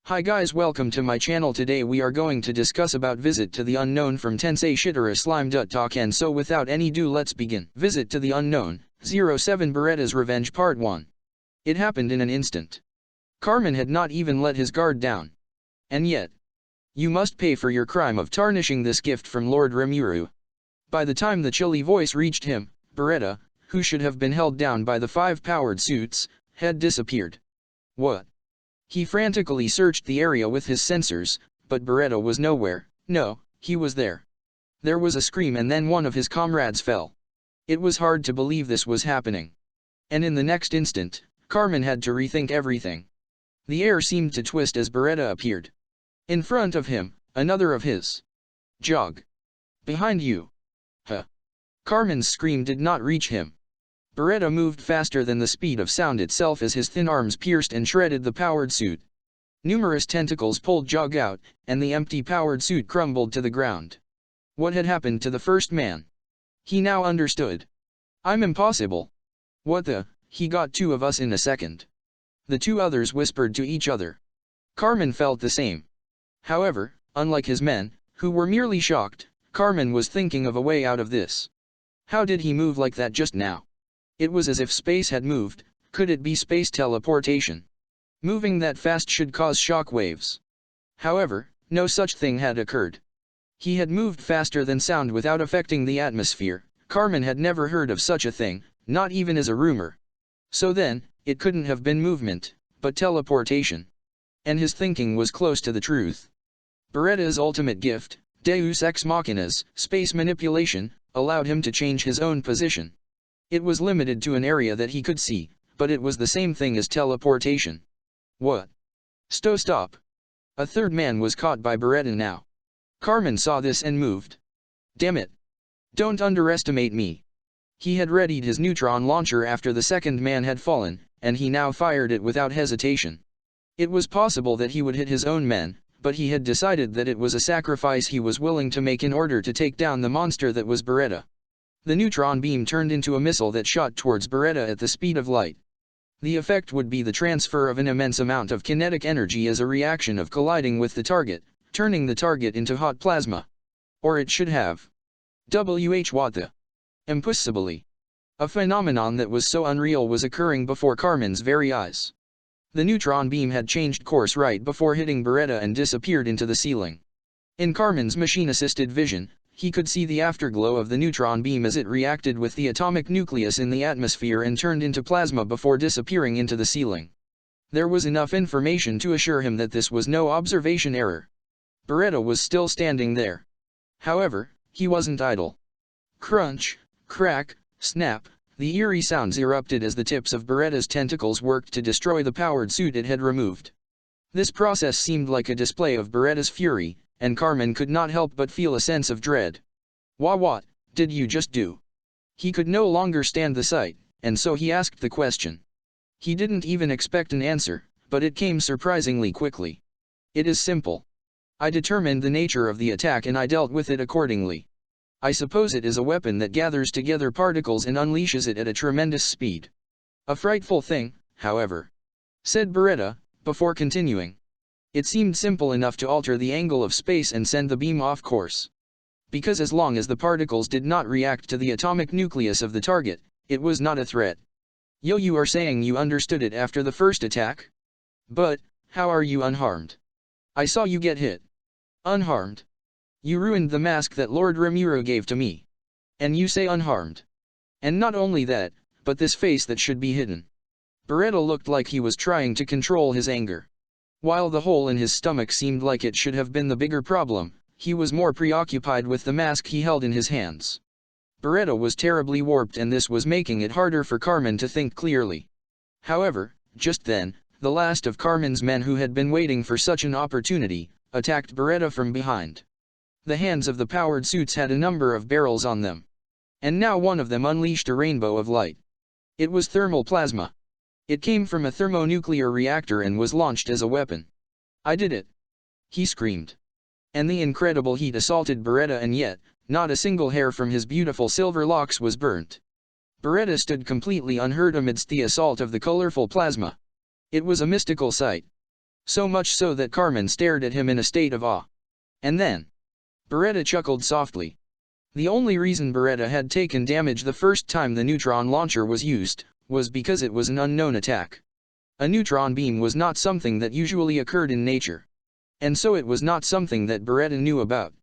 Hi guys, welcome to my channel. Today we are going to discuss about Visit to the Unknown from Tensei Shitara Slime Talk, and so without any ado let's begin. Visit to the Unknown, 07 Beretta's Revenge Part 1. It happened in an instant. Carmen had not even let his guard down. And yet, you must pay for your crime of tarnishing this gift from Lord Rimuru. By the time the chilly voice reached him, Beretta, who should have been held down by the 5 powered suits, had disappeared. What? He frantically searched the area with his sensors, but Beretta was nowhere. No, he was there. There was a scream and then one of his comrades fell. It was hard to believe this was happening. And in the next instant, Carmen had to rethink everything. The air seemed to twist as Beretta appeared. In front of him, another of his. Jog. Behind you. Huh. Carmen's scream did not reach him. Beretta moved faster than the speed of sound itself as his thin arms pierced and shredded the powered suit. Numerous tentacles pulled Jog out, and the empty powered suit crumbled to the ground. What had happened to the first man? He now understood. I'm impossible. What the? He got 2 of us in a second. The 2 others whispered to each other. Carmen felt the same. However, unlike his men, who were merely shocked, Carmen was thinking of a way out of this. How did he move like that just now? It was as if space had moved. Could it be space teleportation? Moving that fast should cause shock waves. However, no such thing had occurred. He had moved faster than sound without affecting the atmosphere. Carmen had never heard of such a thing, not even as a rumor. So then, it couldn't have been movement, but teleportation. And his thinking was close to the truth. Beretta's ultimate gift, Deus Ex Machina's space manipulation, allowed him to change his own position. It was limited to an area that he could see, but it was the same thing as teleportation. What? Stop. A third man was caught by Beretta now. Carmen saw this and moved. Damn it. Don't underestimate me. He had readied his neutron launcher after the second man had fallen, and he now fired it without hesitation. It was possible that he would hit his own men, but he had decided that it was a sacrifice he was willing to make in order to take down the monster that was Beretta. The neutron beam turned into a missile that shot towards Beretta at the speed of light. The effect would be the transfer of an immense amount of kinetic energy as a reaction of colliding with the target, turning the target into hot plasma. Or it should have. What the? Impossibly. A phenomenon that was so unreal was occurring before Carmen's very eyes. The neutron beam had changed course right before hitting Beretta and disappeared into the ceiling. In Carmen's machine-assisted vision, he could see the afterglow of the neutron beam as it reacted with the atomic nucleus in the atmosphere and turned into plasma before disappearing into the ceiling. There was enough information to assure him that this was no observation error. Beretta was still standing there. However, he wasn't idle. Crunch, crack, snap, the eerie sounds erupted as the tips of Beretta's tentacles worked to destroy the powered suit it had removed. This process seemed like a display of Beretta's fury, and Carmen could not help but feel a sense of dread. What did you just do? He could no longer stand the sight, and so he asked the question. He didn't even expect an answer, but it came surprisingly quickly. It is simple. I determined the nature of the attack and I dealt with it accordingly. I suppose it is a weapon that gathers together particles and unleashes it at a tremendous speed. A frightful thing, however, said Beretta, before continuing. It seemed simple enough to alter the angle of space and send the beam off course. Because as long as the particles did not react to the atomic nucleus of the target, it was not a threat. You are saying you understood it after the first attack? But, how are you unharmed? I saw you get hit. Unharmed? You ruined the mask that Lord Rimuru gave to me. And you say unharmed. And not only that, but this face that should be hidden. Beretta looked like he was trying to control his anger. While the hole in his stomach seemed like it should have been the bigger problem, he was more preoccupied with the mask he held in his hands. Beretta was terribly warped and this was making it harder for Carmen to think clearly. However, just then, the last of Carmen's men who had been waiting for such an opportunity, attacked Beretta from behind. The hands of the powered suits had a number of barrels on them. And now one of them unleashed a rainbow of light. It was thermal plasma. It came from a thermonuclear reactor and was launched as a weapon. I did it. He screamed. And the incredible heat assaulted Beretta and yet, not a single hair from his beautiful silver locks was burnt. Beretta stood completely unhurt amidst the assault of the colorful plasma. It was a mystical sight. So much so that Carmen stared at him in a state of awe. And then, Beretta chuckled softly. The only reason Beretta had taken damage the first time the neutron launcher was used, was because it was an unknown attack. A neutron beam was not something that usually occurred in nature. And so it was not something that Beretta knew about.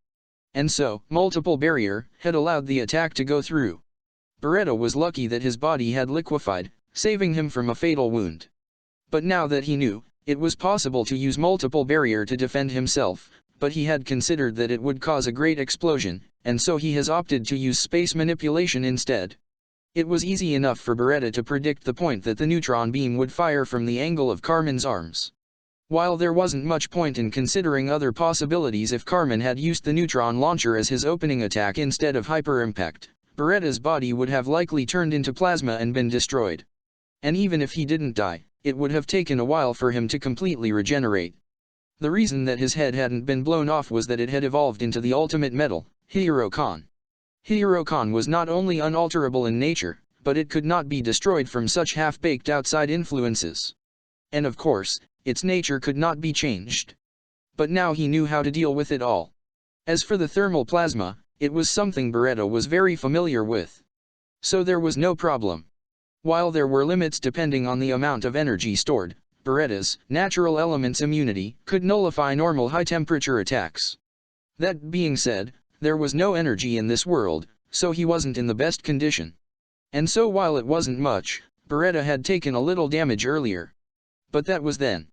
And so, multiple barrier had allowed the attack to go through. Beretta was lucky that his body had liquefied, saving him from a fatal wound. But now that he knew, it was possible to use multiple barrier to defend himself, but he had considered that it would cause a great explosion, and so he has opted to use space manipulation instead. It was easy enough for Beretta to predict the point that the neutron beam would fire from the angle of Carmen's arms. While there wasn't much point in considering other possibilities if Carmen had used the neutron launcher as his opening attack instead of hyper-impact, Beretta's body would have likely turned into plasma and been destroyed. And even if he didn't die, it would have taken a while for him to completely regenerate. The reason that his head hadn't been blown off was that it had evolved into the ultimate metal, Hierokan. Hierokan was not only unalterable in nature, but it could not be destroyed from such half-baked outside influences. And of course, its nature could not be changed. But now he knew how to deal with it all. As for the thermal plasma, it was something Beretta was very familiar with. So there was no problem. While there were limits depending on the amount of energy stored, Beretta's natural elements immunity could nullify normal high-temperature attacks. That being said, there was no energy in this world, so he wasn't in the best condition. And so while it wasn't much, Beretta had taken a little damage earlier. But that was then.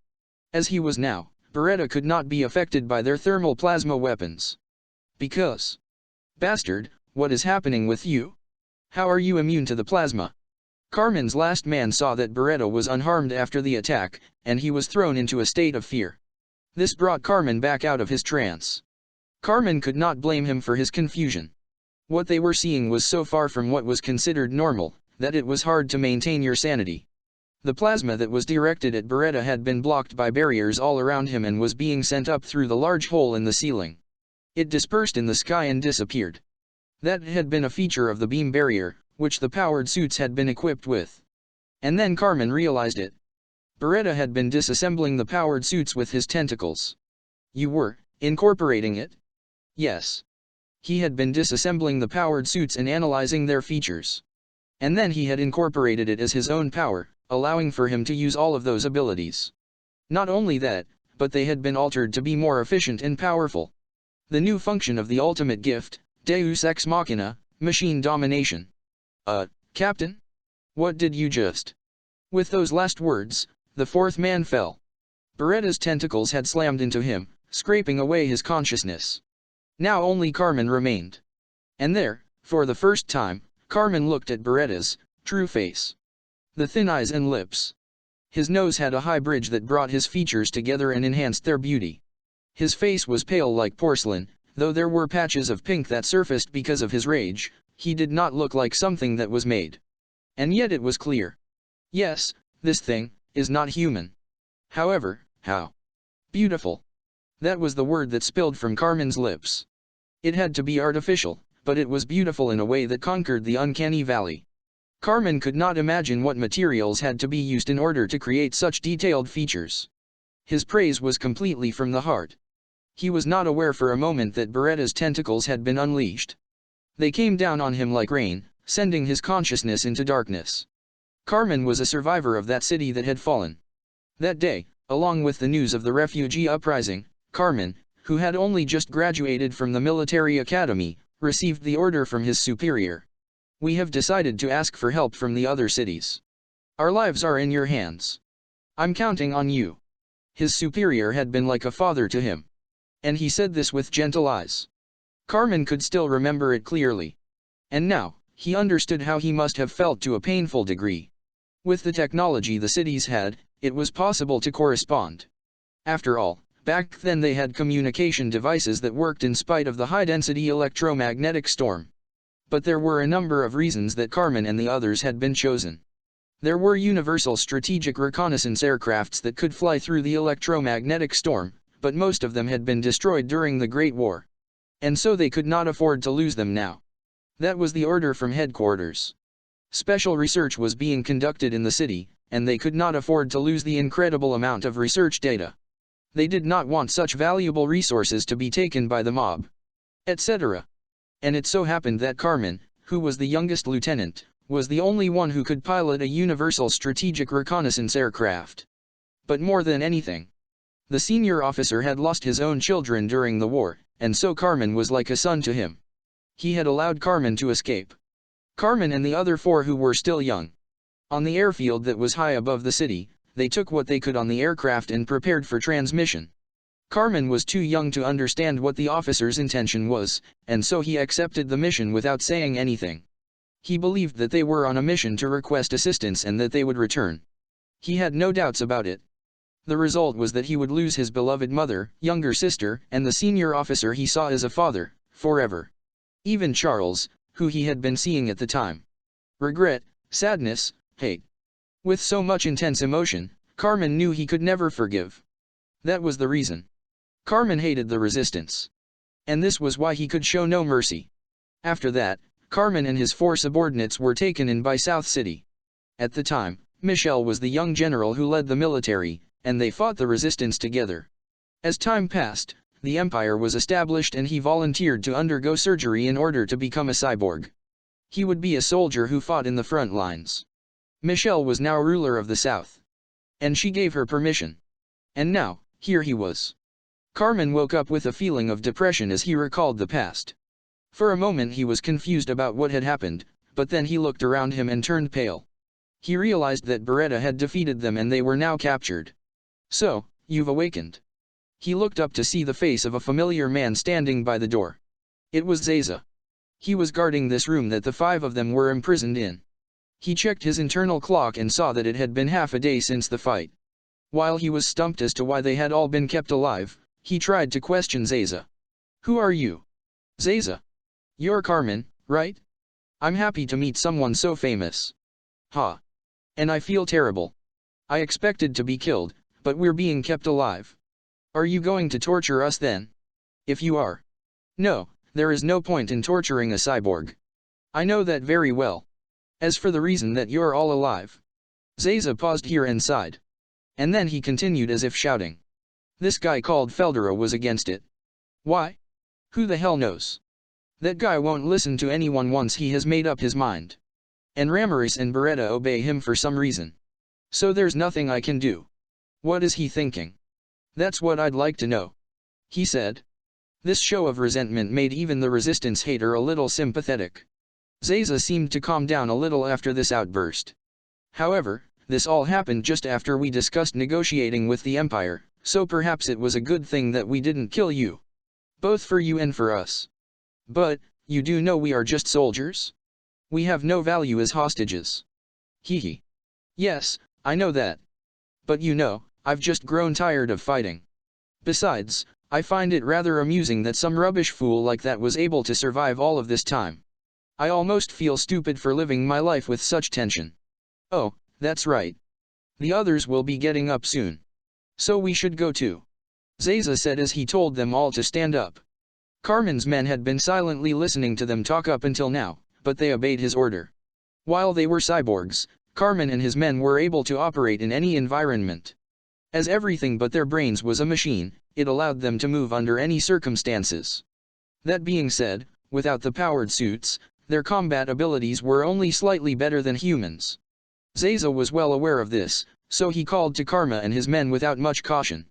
As he was now, Beretta could not be affected by their thermal plasma weapons. Because... Bastard, what is happening with you? How are you immune to the plasma? Carmen's last man saw that Beretta was unharmed after the attack, and he was thrown into a state of fear. This brought Carmen back out of his trance. Carmen could not blame him for his confusion. What they were seeing was so far from what was considered normal, that it was hard to maintain your sanity. The plasma that was directed at Beretta had been blocked by barriers all around him and was being sent up through the large hole in the ceiling. It dispersed in the sky and disappeared. That had been a feature of the beam barrier, which the powered suits had been equipped with. And then Carmen realized it. Beretta had been disassembling the powered suits with his tentacles. You were incorporating it? Yes. He had been disassembling the powered suits and analyzing their features. And then he had incorporated it as his own power, allowing for him to use all of those abilities. Not only that, but they had been altered to be more efficient and powerful. The new function of the ultimate gift, Deus Ex Machina, machine domination. Captain? What did you just... With those last words, the fourth man fell. Beretta's tentacles had slammed into him, scraping away his consciousness. Now only Carmen remained. And there, for the first time, Carmen looked at Beretta's true face. The thin eyes and lips. His nose had a high bridge that brought his features together and enhanced their beauty. His face was pale like porcelain, though there were patches of pink that surfaced because of his rage. He did not look like something that was made. And yet it was clear. Yes, this thing is not human. However, how beautiful. That was the word that spilled from Carmen's lips. It had to be artificial, but it was beautiful in a way that conquered the uncanny valley. Carmen could not imagine what materials had to be used in order to create such detailed features. His praise was completely from the heart. He was not aware for a moment that Beretta's tentacles had been unleashed. They came down on him like rain, sending his consciousness into darkness. Carmen was a survivor of that city that had fallen. That day, along with the news of the refugee uprising, Carmen, who had only just graduated from the military academy, received the order from his superior. We have decided to ask for help from the other cities. Our lives are in your hands. I'm counting on you. His superior had been like a father to him. And he said this with gentle eyes. Carmen could still remember it clearly. And now, he understood how he must have felt to a painful degree. With the technology the cities had, it was possible to correspond. After all, back then they had communication devices that worked in spite of the high-density electromagnetic storm. But there were a number of reasons that Carmen and the others had been chosen. There were universal strategic reconnaissance aircrafts that could fly through the electromagnetic storm, but most of them had been destroyed during the Great War. And so they could not afford to lose them now. That was the order from headquarters. Special research was being conducted in the city, and they could not afford to lose the incredible amount of research data. They did not want such valuable resources to be taken by the mob, etc. And it so happened that Carmen, who was the youngest lieutenant, was the only one who could pilot a universal strategic reconnaissance aircraft. But more than anything, the senior officer had lost his own children during the war, and so Carmen was like a son to him. He had allowed Carmen to escape. Carmen and the other 4 who were still young. On the airfield that was high above the city, they took what they could on the aircraft and prepared for transmission. Carmen was too young to understand what the officer's intention was, and so he accepted the mission without saying anything. He believed that they were on a mission to request assistance and that they would return. He had no doubts about it. The result was that he would lose his beloved mother, younger sister, and the senior officer he saw as a father, forever. Even Charles, who he had been seeing at the time. Regret, sadness, hate. With so much intense emotion, Carmen knew he could never forgive. That was the reason. Carmen hated the resistance. And this was why he could show no mercy. After that, Carmen and his 4 subordinates were taken in by South City. At the time, Michel was the young general who led the military, and they fought the resistance together. As time passed, the empire was established and he volunteered to undergo surgery in order to become a cyborg. He would be a soldier who fought in the front lines. Michel was now ruler of the South. And she gave her permission. And now, here he was. Carmen woke up with a feeling of depression as he recalled the past. For a moment he was confused about what had happened, but then he looked around him and turned pale. He realized that Beretta had defeated them and they were now captured. So, you've awakened. He looked up to see the face of a familiar man standing by the door. It was Zaza. He was guarding this room that the 5 of them were imprisoned in. He checked his internal clock and saw that it had been half a day since the fight. While he was stumped as to why they had all been kept alive, he tried to question Zaza. Who are you? Zaza. You're Carmen, right? I'm happy to meet someone so famous. Ha. And I feel terrible. I expected to be killed, but we're being kept alive. Are you going to torture us then? If you are. No, there is no point in torturing a cyborg. I know that very well. As for the reason that you're all alive. Zaza paused here and sighed. And then he continued as if shouting. This guy called Feldera was against it. Why? Who the hell knows? That guy won't listen to anyone once he has made up his mind. And Ramirez and Beretta obey him for some reason. So there's nothing I can do. What is he thinking? That's what I'd like to know. He said. This show of resentment made even the resistance hater a little sympathetic. Zaza seemed to calm down a little after this outburst. However, this all happened just after we discussed negotiating with the Empire, so perhaps it was a good thing that we didn't kill you. Both for you and for us. But, you do know we are just soldiers? We have no value as hostages. Hee. Yes, I know that. But you know, I've just grown tired of fighting. Besides, I find it rather amusing that some rubbish fool like that was able to survive all of this time. I almost feel stupid for living my life with such tension. Oh, that's right. The others will be getting up soon. So we should go too. Zaza said as he told them all to stand up. Carmen's men had been silently listening to them talk up until now, but they obeyed his order. While they were cyborgs, Carmen and his men were able to operate in any environment. As everything but their brains was a machine, it allowed them to move under any circumstances. That being said, without the powered suits, their combat abilities were only slightly better than humans. Zaza was well aware of this, so he called to Karma and his men without much caution.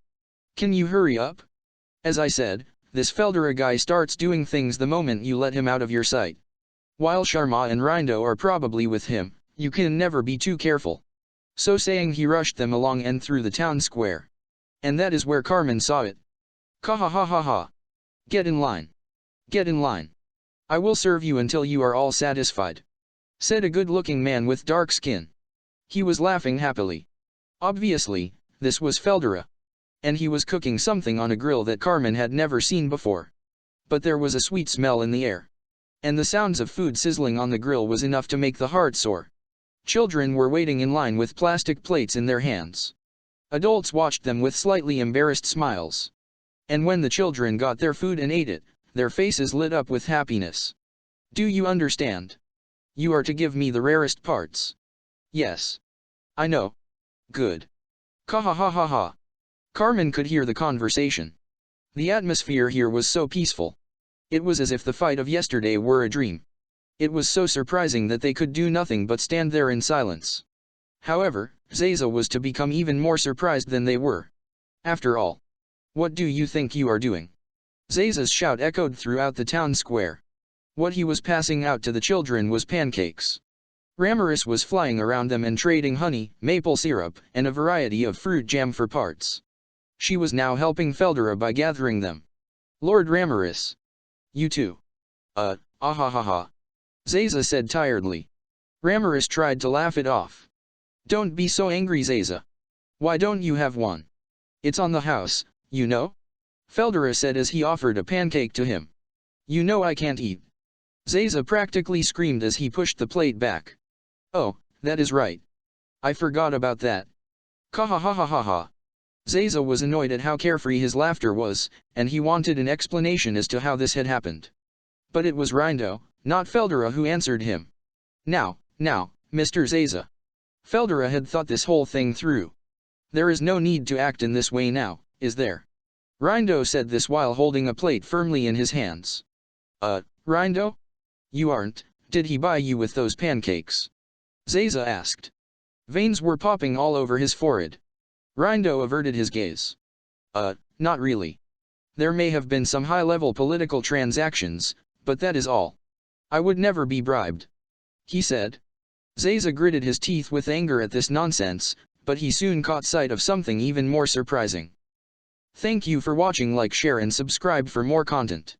Can you hurry up? As I said, this Feldera guy starts doing things the moment you let him out of your sight. While Sharma and Rindo are probably with him, you can never be too careful. So saying he rushed them along and through the town square. And that is where Carmen saw it. Ka-ha-ha-ha-ha. Get in line. Get in line. I will serve you until you are all satisfied. Said a good-looking man with dark skin. He was laughing happily. Obviously, this was Feldera. And he was cooking something on a grill that Carmen had never seen before. But there was a sweet smell in the air. And the sounds of food sizzling on the grill was enough to make the heart soar. Children were waiting in line with plastic plates in their hands. Adults watched them with slightly embarrassed smiles. And when the children got their food and ate it, their faces lit up with happiness. Do you understand? You are to give me the rarest parts. Yes. I know. Good. Ka-ha-ha-ha-ha. Carmen could hear the conversation. The atmosphere here was so peaceful. It was as if the fight of yesterday were a dream. It was so surprising that they could do nothing but stand there in silence. However, Zaza was to become even more surprised than they were. After all, what do you think you are doing? Zaza's shout echoed throughout the town square. What he was passing out to the children was pancakes. Ramiris was flying around them and trading honey, maple syrup, and a variety of fruit jam for parts. She was now helping Feldera by gathering them. Lord Ramiris. You too. Ha. Zaza said tiredly. Ramiris tried to laugh it off. Don't be so angry, Zaza. Why don't you have one? It's on the house, you know? Feldera said as he offered a pancake to him. You know I can't eat. Zaza practically screamed as he pushed the plate back. Oh, that is right. I forgot about that. Kahahahaha. Zaza was annoyed at how carefree his laughter was, and he wanted an explanation as to how this had happened. But it was Rindo, not Feldera, who answered him. Now, Mr. Zaza. Feldera had thought this whole thing through. There is no need to act in this way now, is there? Rindo said this while holding a plate firmly in his hands. Rindo? You aren't, did he buy you with those pancakes? Zaza asked. Veins were popping all over his forehead. Rindo averted his gaze. Not really. There may have been some high-level political transactions, but that is all. I would never be bribed. He said. Zaza gritted his teeth with anger at this nonsense, but he soon caught sight of something even more surprising. Thank you for watching. Like, share and subscribe for more content.